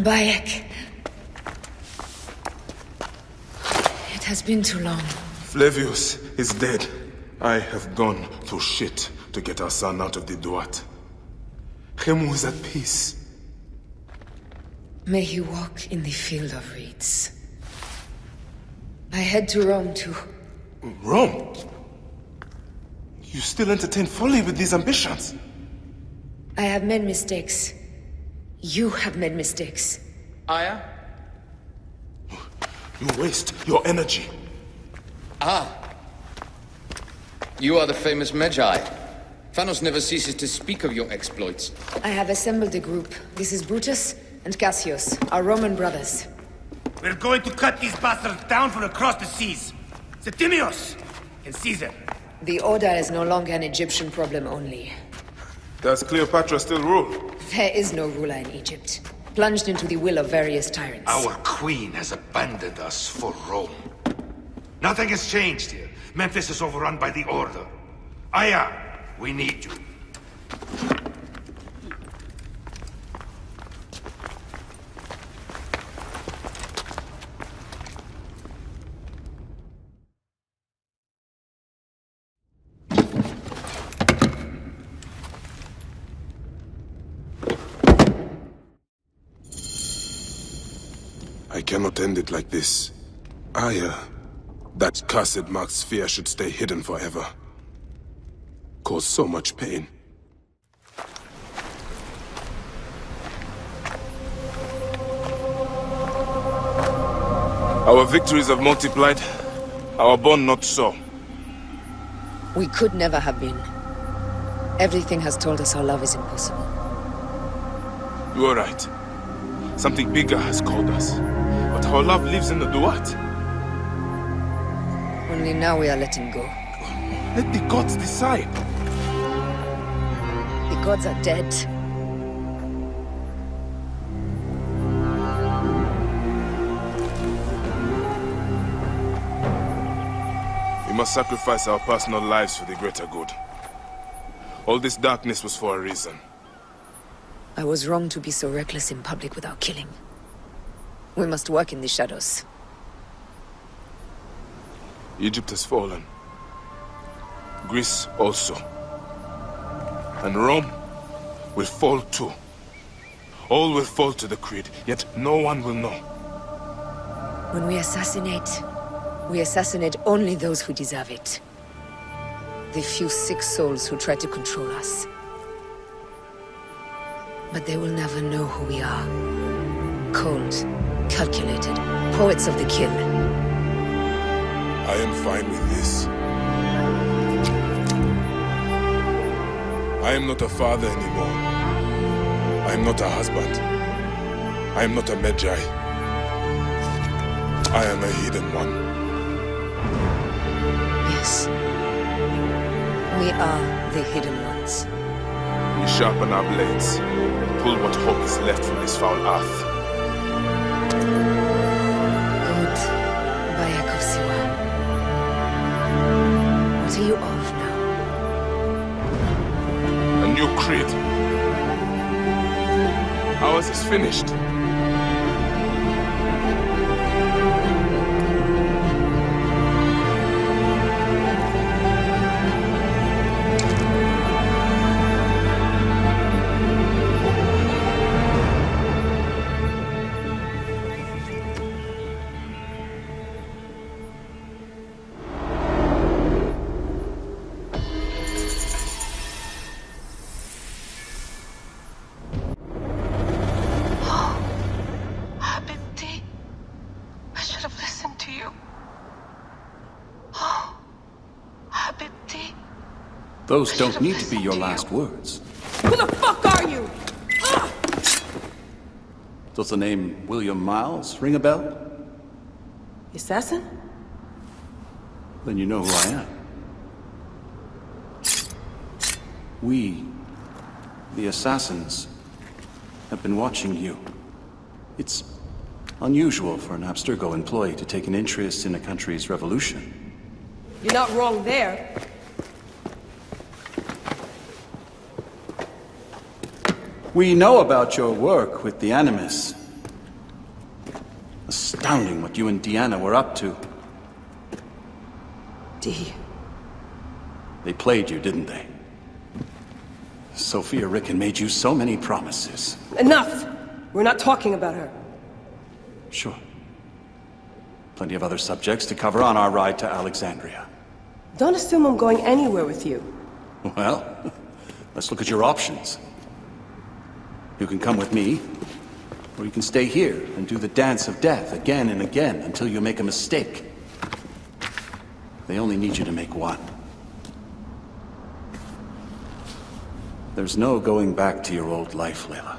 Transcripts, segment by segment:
Bayek. It has been too long. Flavius is dead. I have gone through shit to get our son out of the Duat. Khemu is at peace. May he walk in the field of reeds. I head to Rome too. Rome? You still entertain folly with these ambitions? I have made mistakes. You have made mistakes. Aya? You waste your energy. Ah. You are the famous Medjay. Thanos never ceases to speak of your exploits. I have assembled a group. This is Brutus and Cassius, our Roman brothers. We're going to cut these bastards down from across the seas. Septimius and Caesar. The Order is no longer an Egyptian problem only. Does Cleopatra still rule? There is no ruler in Egypt. Plunged into the will of various tyrants. Our queen has abandoned us for Rome. Nothing has changed here. Memphis is overrun by the Order. Aya, we need you. I cannot end it like this. Aya, that cursed marked sphere should stay hidden forever. Cause so much pain. Our victories have multiplied, our bond not so. We could never have been. Everything has told us our love is impossible. You are right. Something bigger has called us. But our love lives in the Duat. Only now we are letting go. Let the gods decide. The gods are dead. We must sacrifice our personal lives for the greater good. All this darkness was for a reason. I was wrong to be so reckless in public without killing. We must work in the shadows. Egypt has fallen. Greece also. And Rome will fall too. All will fall to the creed, yet no one will know. When we assassinate only those who deserve it. The few sick souls who try to control us. But they will never know who we are. Cold, calculated, poets of the kill. I am fine with this. I am not a father anymore. I am not a husband. I am not a Medjay. I am a hidden one. Yes. We are the hidden ones. We sharpen our blades, pull what hope is left from this foul earth. Good, Bayek of Siwa. What are you of now? A new creed. Ours is finished. Those don't need to be your last words. Who the fuck are you? Ah! Does the name William Miles ring a bell? The assassin? Then you know who I am. We, the assassins, have been watching you. It's unusual for an Abstergo employee to take an interest in a country's revolution. You're not wrong there. We know about your work with the Animus. astounding what you and Deanna were up to. Dee. They played you, didn't they? Sophia Ricken made you so many promises. Enough! We're not talking about her. Sure. Plenty of other subjects to cover on our ride to Alexandria. Don't assume I'm going anywhere with you. Well, let's look at your options. You can come with me, or you can stay here and do the dance of death again and again until you make a mistake. They only need you to make one. There's no going back to your old life, Layla.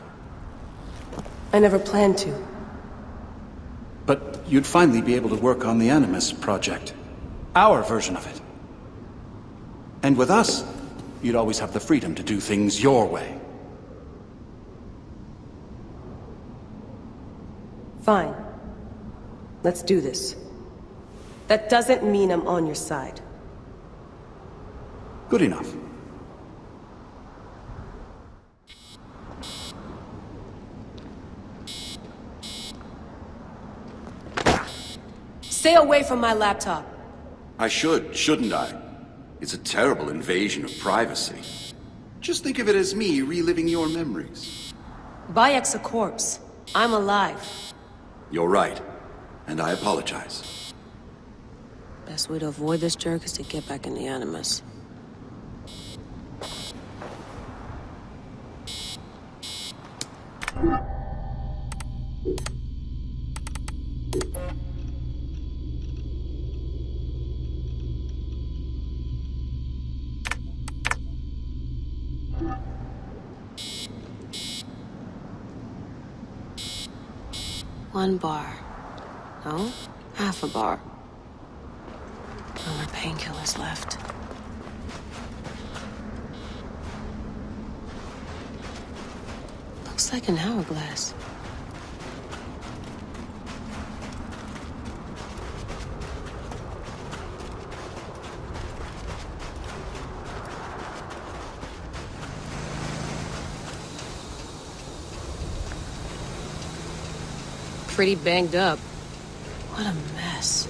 I never planned to. But you'd finally be able to work on the Animus project. Our version of it. And with us, you'd always have the freedom to do things your way. Fine. Let's do this. That doesn't mean I'm on your side. Good enough. Stay away from my laptop. I should, shouldn't I? It's a terrible invasion of privacy. Just think of it as me reliving your memories. Bayek's a corpse. I'm alive. You're right, and I apologize. Best way to avoid this jerk is to get back in the Animus. One bar. No? Half a bar. No more painkillers left. Looks like an hourglass. Pretty banged up. What a mess.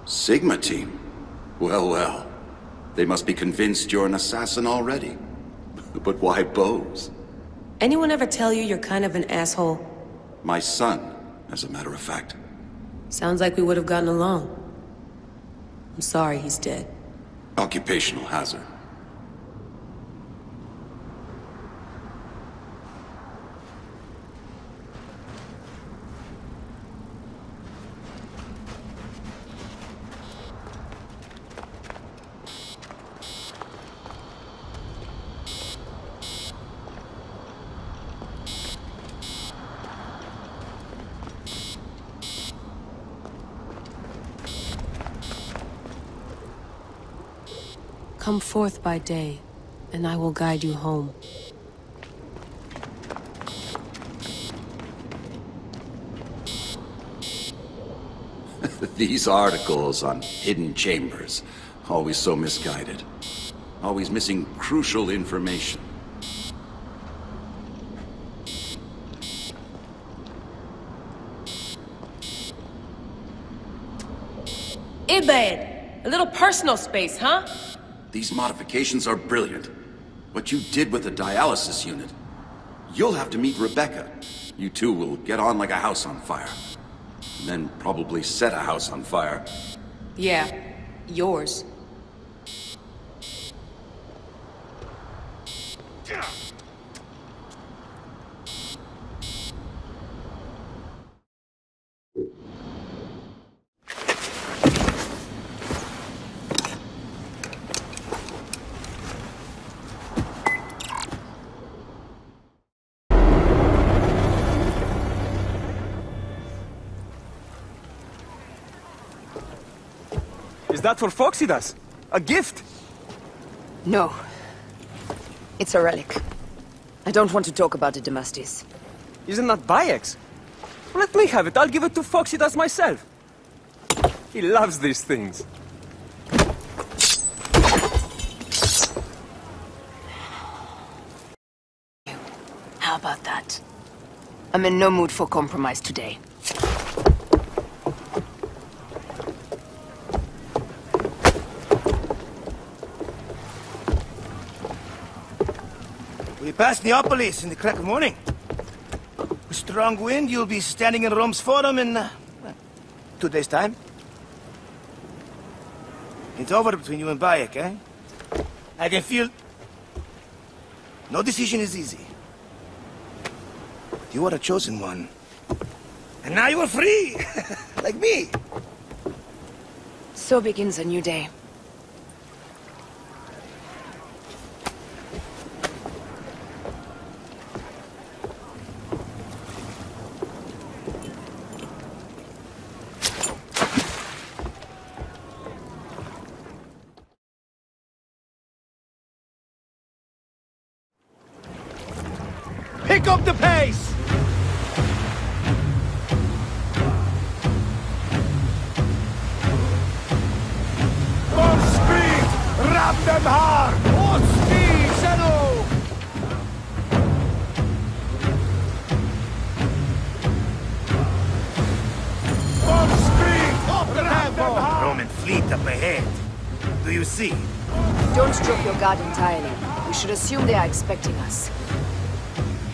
Sigma team? Well, well. They must be convinced you're an assassin already. But why bows? Anyone ever tell you you're kind of an asshole? My son, as a matter of fact. Sounds like we would have gotten along. I'm sorry he's dead. Occupational hazard. Come forth by day, and I will guide you home. These articles on hidden chambers, always so misguided. Always missing crucial information. Ibad! A little personal space, huh? These modifications are brilliant. What you did with the dialysis unit. You'll have to meet Rebecca. You two will get on like a house on fire. And then probably set a house on fire. Yeah, yours. Is that for Foxidas? A gift? No. It's a relic. I don't want to talk about it, Damastis. Isn't that Bayek's? Let me have it. I'll give it to Foxidas myself. He loves these things. How about that? I'm in no mood for compromise today. We pass Neapolis in the crack of morning. With strong wind, you'll be standing in Rome's Forum in 2 days' time. It's over between you and Bayek, eh? I can feel... No decision is easy. You are a chosen one. And now you are free! Like me! So begins a new day. Pick up the pace! More speed! Ram them hard! More speed, Shadow! More speed! Off the tempo! Roman fleet up ahead. Do you see? Don't drop your guard entirely. We should assume they are expecting us.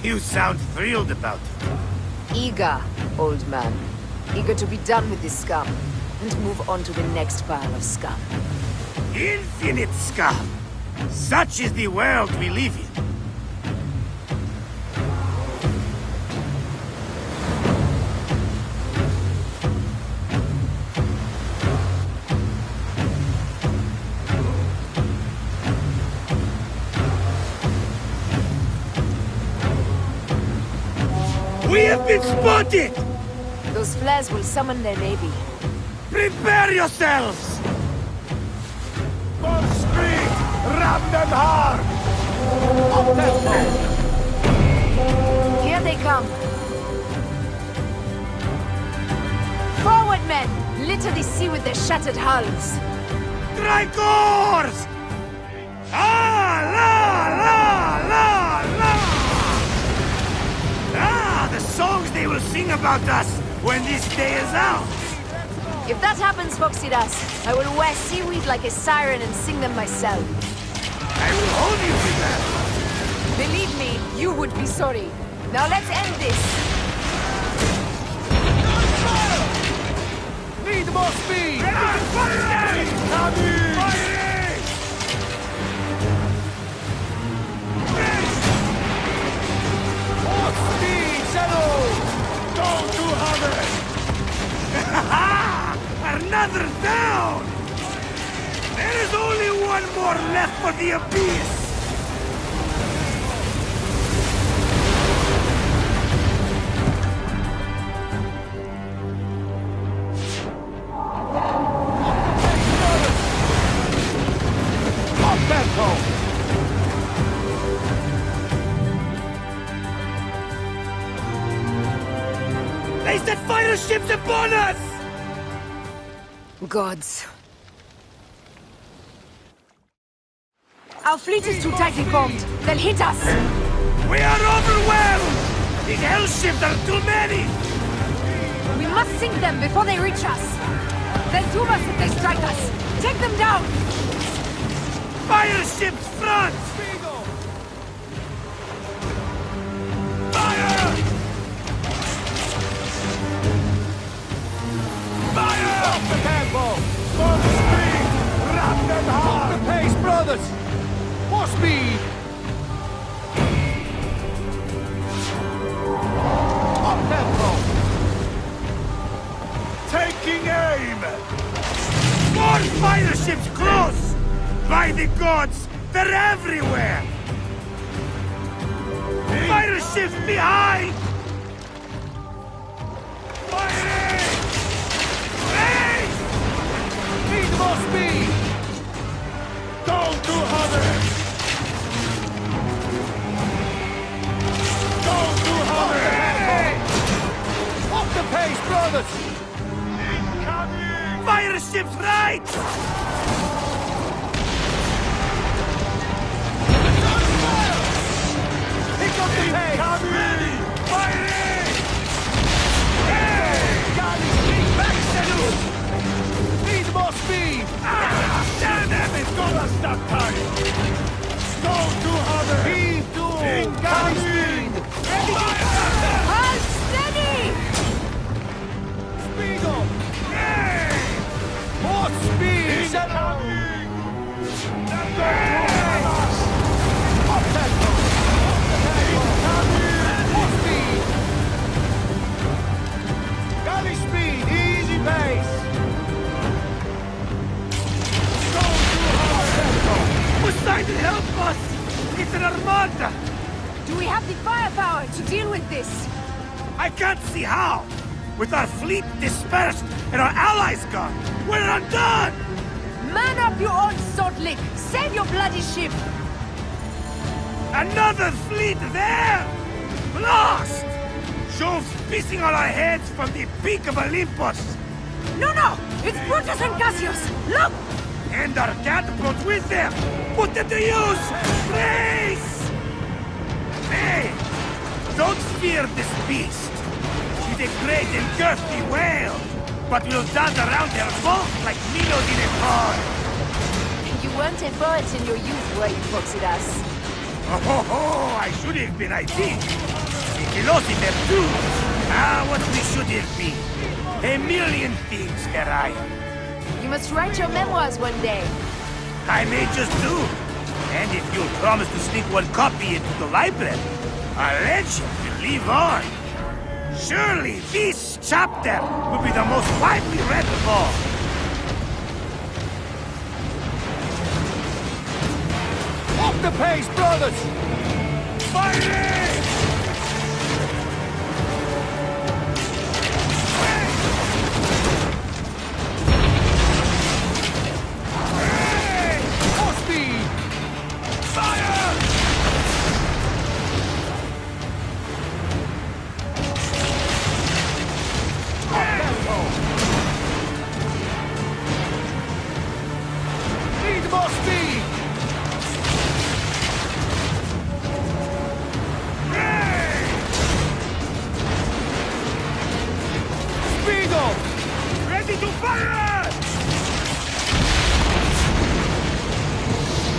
You sound thrilled about it. Eager, old man. Eager to be done with this scum, and move on to the next pile of scum. Infinite scum! Such is the world we live in. We have been spotted! Those flares will summon their navy. Prepare yourselves! More speed! Ram them hard! Up tempo! Here they come. Forward, men! Litter the sea with their shattered hulls. Strikers! Ah, la, la, la, la! Ah, the songs they will sing about us when this day is out! If that happens, Foxidas, I will wear seaweed like a siren and sing them myself. I will hold you to that! Believe me, you would be sorry. Now let's end this. Need more speed! Firing! Coming! Firing! More speed, Shadow! Don't do harder! Another down! There is only one more left for the abyss! They set fighter ships upon us! Gods. Our fleet is too tightly formed. They'll hit us. We are overwhelmed! These hell ships are too many! We must sink them before they reach us. They'll doom us if they strike us. Take them down! Fire ships front! Fire! Fire! Off the tempo! More speed! Ram them hard! Off the pace, brothers! More speed! Up tempo! Taking aim! More fire ships close! By the gods, they're everywhere! Fire ships behind! Firing! Race! Need more speed! Don't do others! Don't do others! Off the pace, brothers! Incoming! Fire Leadership's right! Pick up the pace! Ready! Firing! Hey! Gali, speed back, Sedus! Need more speed! Damn it! It's gonna stop time! Go to hover! Heave to! Gali, speed! Ready to fire! Hold steady! Speed up! Hey! More speed! Settle! Up tempo! More speed! Galley speed! Easy pace! Go to hard tempo! Poseidon, help us! It's an armada! Do we have the firepower to deal with this? I can't see how! With our fleet dispersed and our allies gone, we're undone! Man up your own sword lick! Save your bloody ship! Another fleet there! Lost! Jove's pissing on our heads from the peak of Olympus! No! It's Brutus and Cassius! Look! And our catapults with them! Put them to use! Race! Hey! Don't fear this beast! She's a great and girthy whale! But we'll dance around her boat like minnows in a pond! You weren't a poet in your youth, were you, Foxidas? Oh, I should have been, I think. A philosopher too. What we should have been. A million things, Mariah. You must write your memoirs one day. I may just do. And if you'll promise to sneak one copy into the library, our legend will live on. Surely this chapter will be the most widely read of all. Up the pace, brothers! Firing! Hey! More speed! Fire! Up tempo! Need more speed! Ready to fire!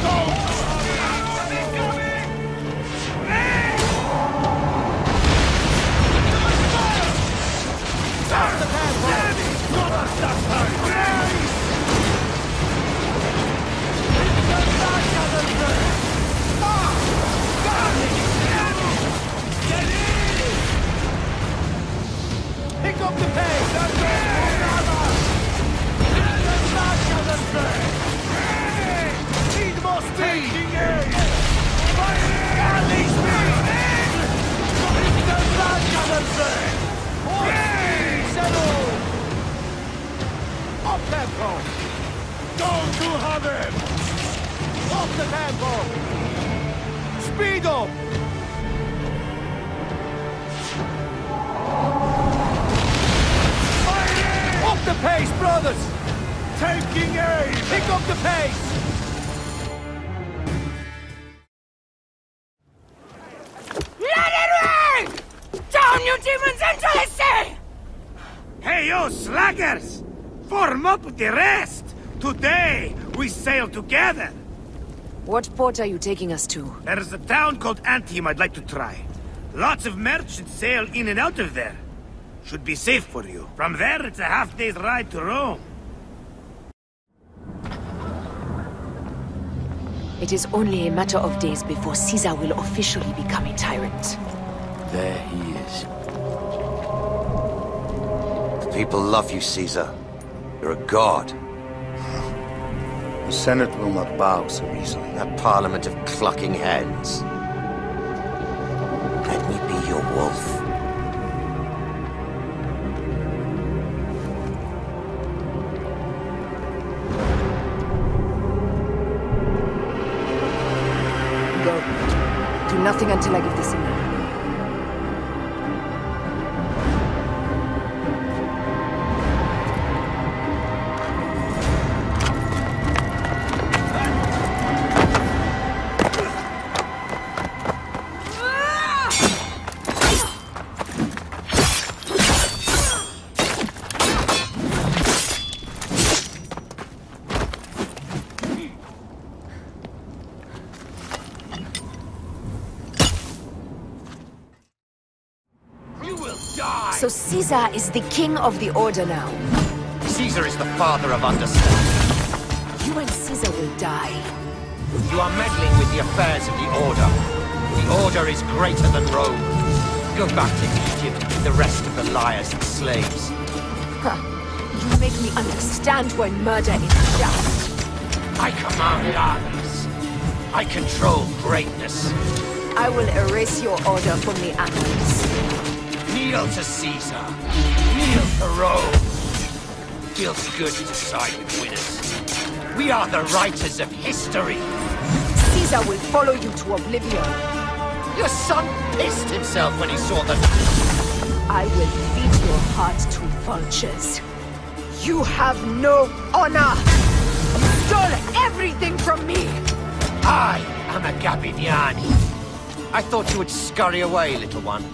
Go! Incoming! Hey! Stop the tempo! Not stop time! Race! Get in! Pick up the pace! That's it! Need more speed! Galley speed! More speed! Settle! Up tempo! Don't do hover! Off the tempo! Speed up! Up the pace, brothers! Taking aim! Pick up the pace! Let it rain! Down, you demons, into the sea! Hey, you slackers! Form up with the rest! Today, we sail together! What port are you taking us to? There's a town called Antium I'd like to try. Lots of merchants sail in and out of there. Should be safe for you. From there, it's a half-day's ride to Rome. It is only a matter of days before Caesar will officially become a tyrant. There he is. The people love you, Caesar. You're a god. The Senate will not bow so easily. That parliament of clucking hens. Let me be your wolf. Go. Do nothing until I give the signal. So Caesar is the king of the Order now. Caesar is the father of understanding. You and Caesar will die. You are meddling with the affairs of the Order. The Order is greater than Rome. Go back to Egypt with the rest of the liars and slaves. Huh. You make me understand why murder is just. I command armies. I control greatness. I will erase your order from the annals. Kneel to Caesar. Kneel to Rome. Feels good to side with winners. We are the writers of history. Caesar will follow you to oblivion. Your son pissed himself when he saw the... I will feed your heart to vultures. You have no honor! You stole everything from me! I am a Gabiniani. I thought you would scurry away, little one.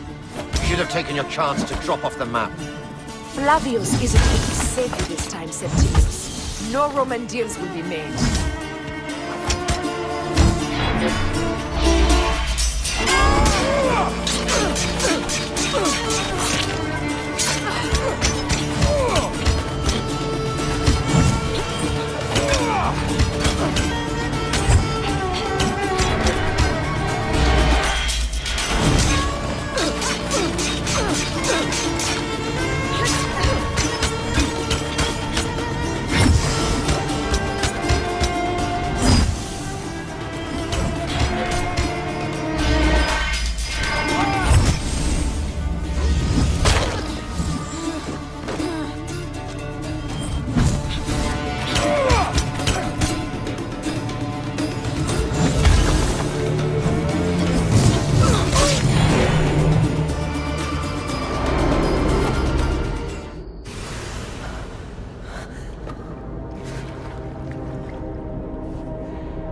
You should have taken your chance to drop off the map. Flavius isn't going to be safe this time, Septimus. No Roman deals will be made.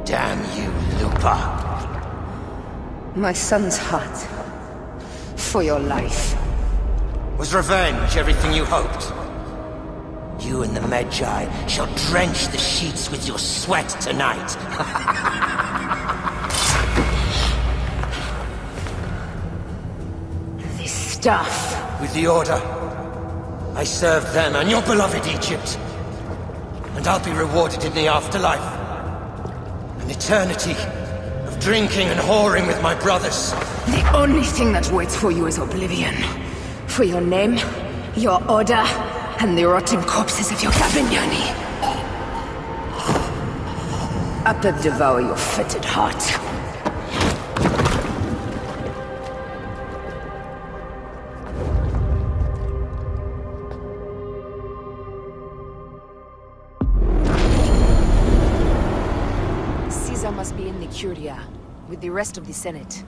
Damn you, Lupa. My son's heart. For your life. Was revenge everything you hoped? You and the Medjay shall drench the sheets with your sweat tonight. This stuff. With the Order, I served them and your beloved Egypt. And I'll be rewarded in the afterlife. An eternity of drinking and whoring with my brothers. The only thing that waits for you is oblivion. For your name, your order, and the rotting corpses of your Gabiniani. Apep devour your fetid heart. Caesar must be in the Curia, with the rest of the Senate.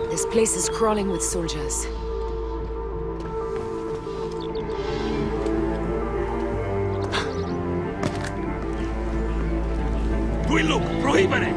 This place is crawling with soldiers. Guiluk, prohibere!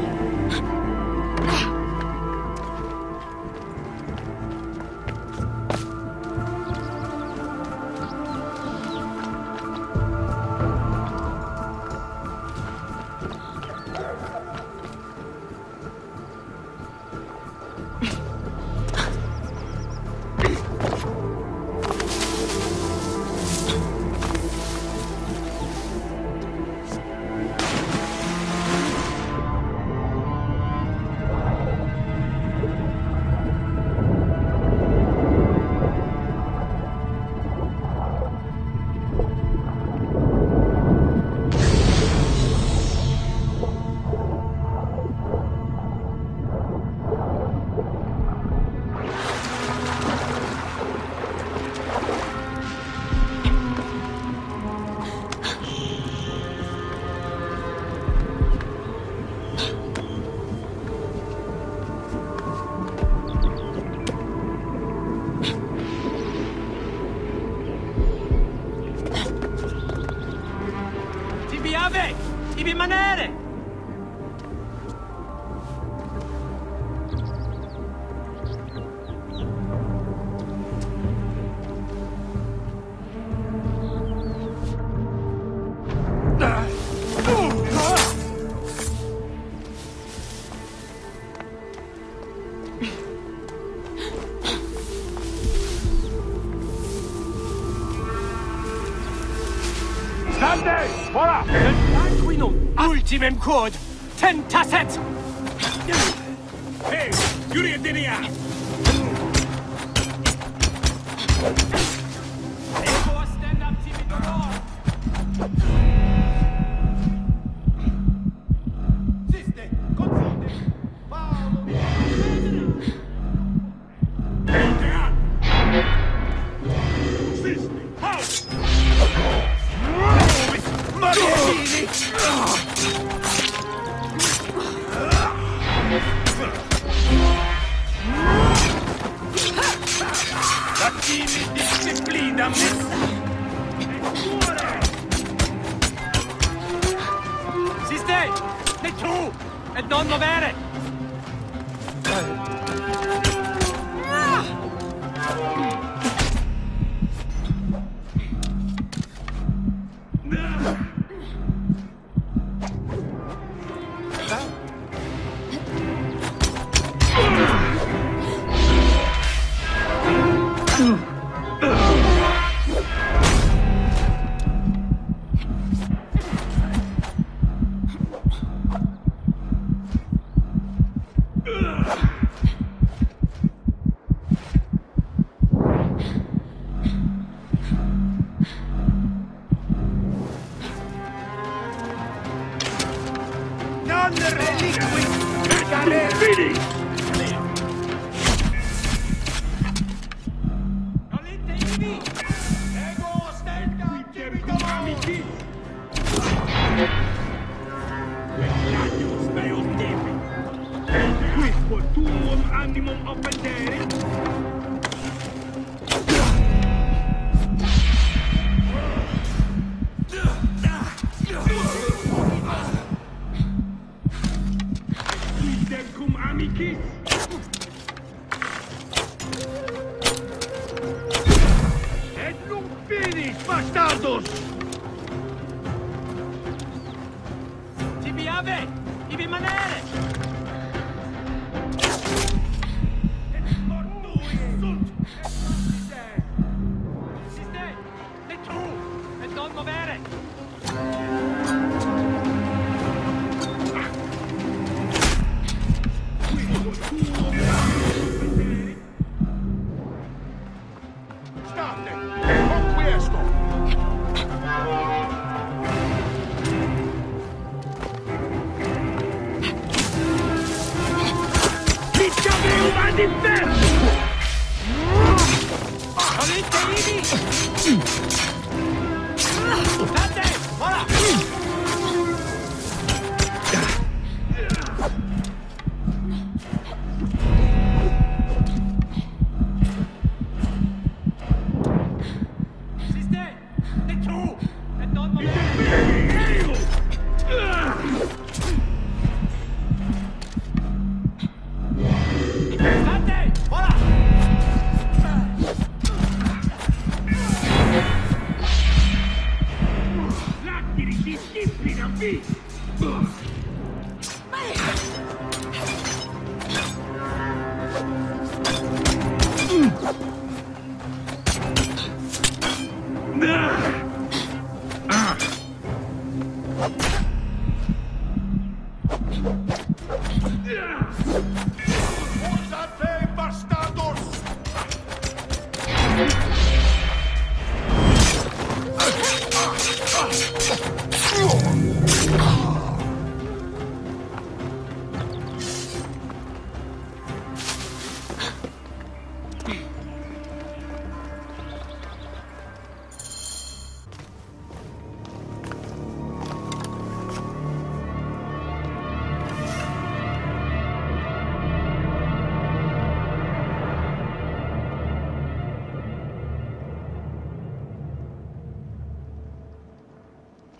Ibi manere! Voilà! Quinum, ultimem quod, tentasset! Hey, Yuri Dinia! Ego stand up, Timidor! Siste, confonde! Paolo! Siste, halt! Martini! Latini disciplina messa! Siste! Ne tu! E non movere!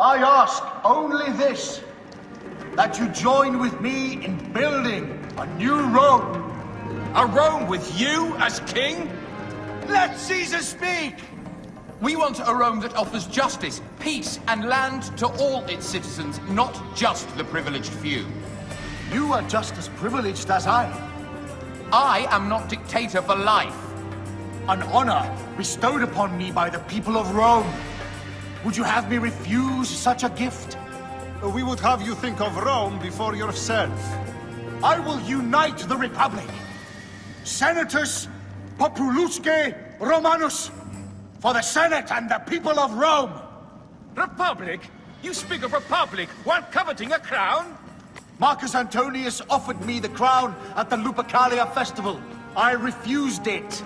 I ask only this, that you join with me in building a new Rome. A Rome with you as king? Let Caesar speak! We want a Rome that offers justice, peace, and land to all its citizens, not just the privileged few. You are just as privileged as I. I am not dictator for life. An honor bestowed upon me by the people of Rome. Would you have me refuse such a gift? We would have you think of Rome before yourself. I will unite the Republic. Senatus Populusque Romanus, for the Senate and the people of Rome. Republic? You speak of republic while coveting a crown? Marcus Antonius offered me the crown at the Lupercalia festival. I refused it.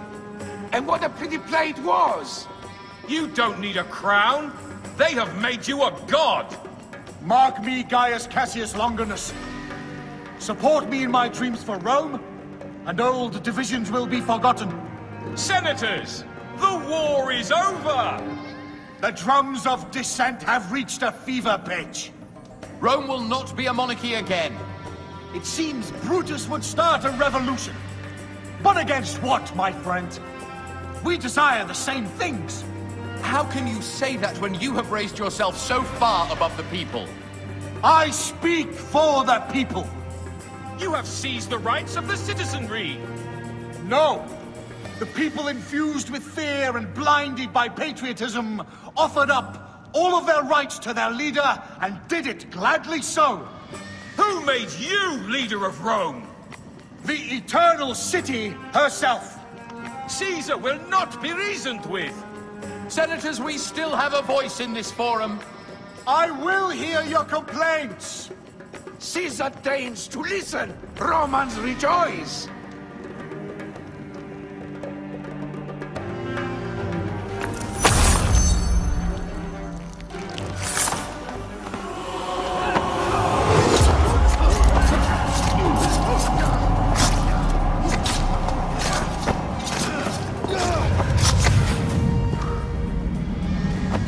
And what a pity play it was! You don't need a crown. They have made you a god. Mark me, Gaius Cassius Longinus. Support me in my dreams for Rome, and old divisions will be forgotten. Senators, the war is over! The drums of dissent have reached a fever pitch. Rome will not be a monarchy again. It seems Brutus would start a revolution. But against what, my friend? We desire the same things. How can you say that when you have raised yourself so far above the people? I speak for the people. You have seized the rights of the citizenry. No. The people infused with fear and blinded by patriotism offered up all of their rights to their leader and did it gladly so. Who made you leader of Rome? The eternal city herself. Caesar will not be reasoned with. Senators, we still have a voice in this forum. I will hear your complaints. Caesar deigns to listen. Romans rejoice.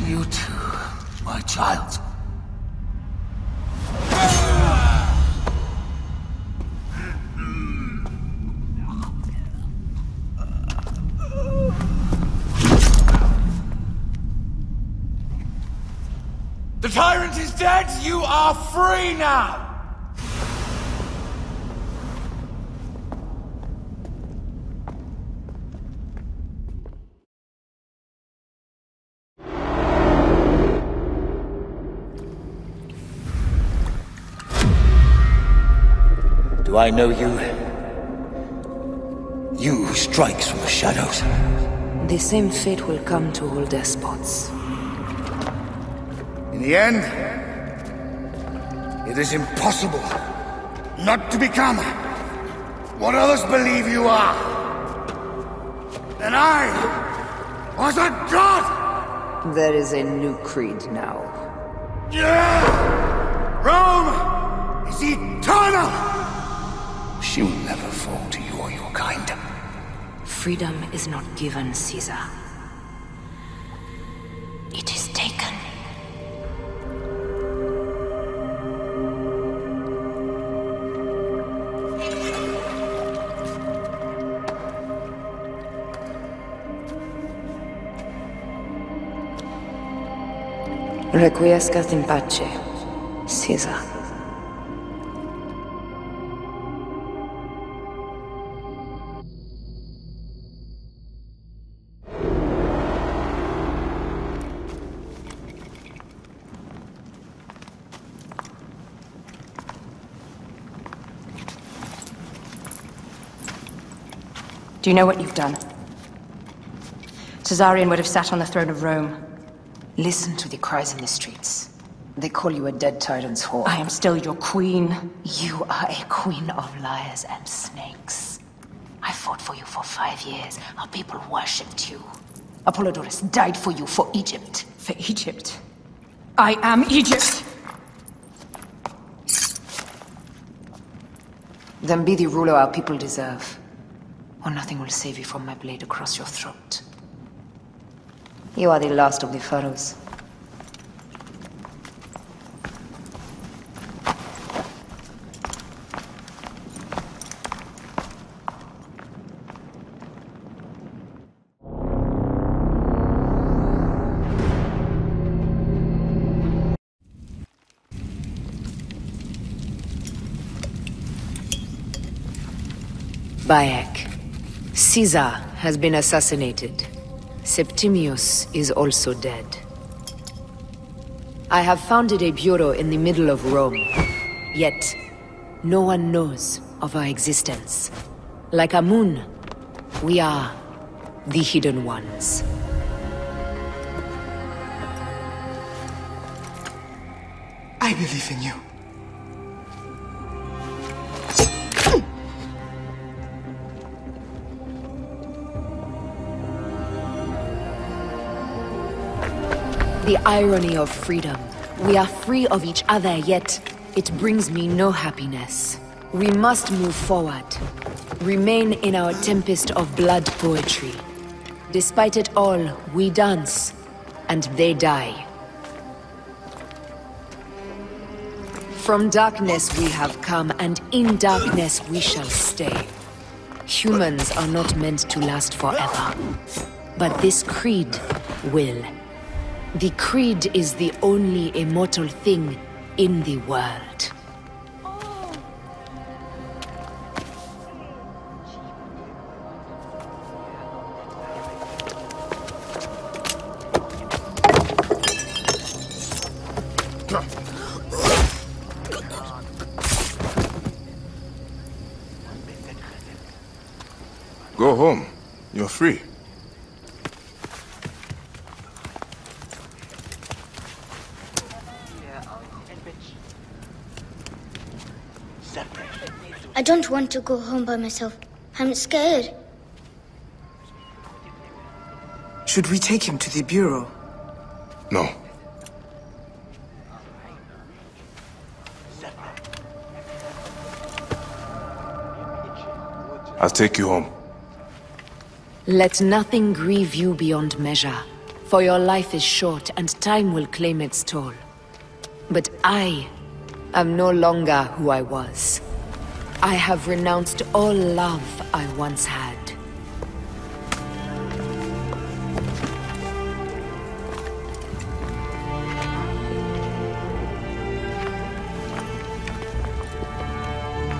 You too, my child. The tyrant is dead! You are free now! Do I know you? You who strikes from the shadows. The same fate will come to all despots. In the end, it is impossible not to become what others believe you are. And I was a god! There is a new creed now. Yeah! Rome is eternal! She will never fall to you or your kind. Freedom is not given, Caesar. It is taken. Requiescat in pace, Caesar. Do you know what you've done? Caesarion would have sat on the throne of Rome. Listen to the cries in the streets. They call you a dead tyrant's whore. I am still your queen. You are a queen of liars and snakes. I fought for you for 5 years. Our people worshipped you. Apollodorus died for you, for Egypt. For Egypt? I am Egypt! Then be the ruler our people deserve. Or nothing will save you from my blade across your throat. You are the last of the pharaohs. Bayek. Caesar has been assassinated. Septimius is also dead. I have founded a bureau in the middle of Rome. Yet, no one knows of our existence. Like Amun, we are the Hidden Ones. I believe in you. The irony of freedom. We are free of each other, yet it brings me no happiness. We must move forward. Remain in our tempest of blood poetry. Despite it all, we dance, and they die. From darkness we have come, and in darkness we shall stay. Humans are not meant to last forever. But this creed will. The creed is the only immortal thing in the world. Go home. You're free. I don't want to go home by myself. I'm scared. Should we take him to the bureau? No. I'll take you home. Let nothing grieve you beyond measure, for your life is short and time will claim its toll. But I am no longer who I was. I have renounced all love I once had.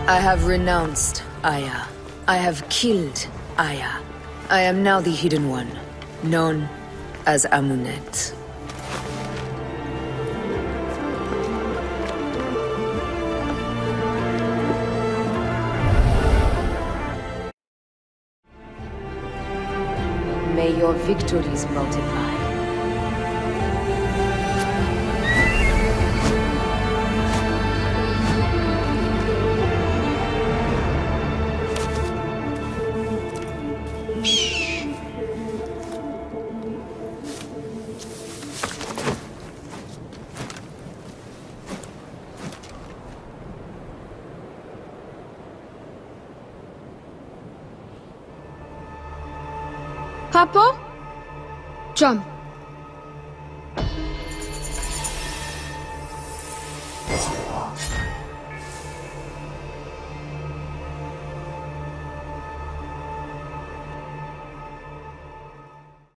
I have renounced Aya. I have killed Aya. I am now the Hidden One, known as Amunet. May your victories multiply. Papa? Jump.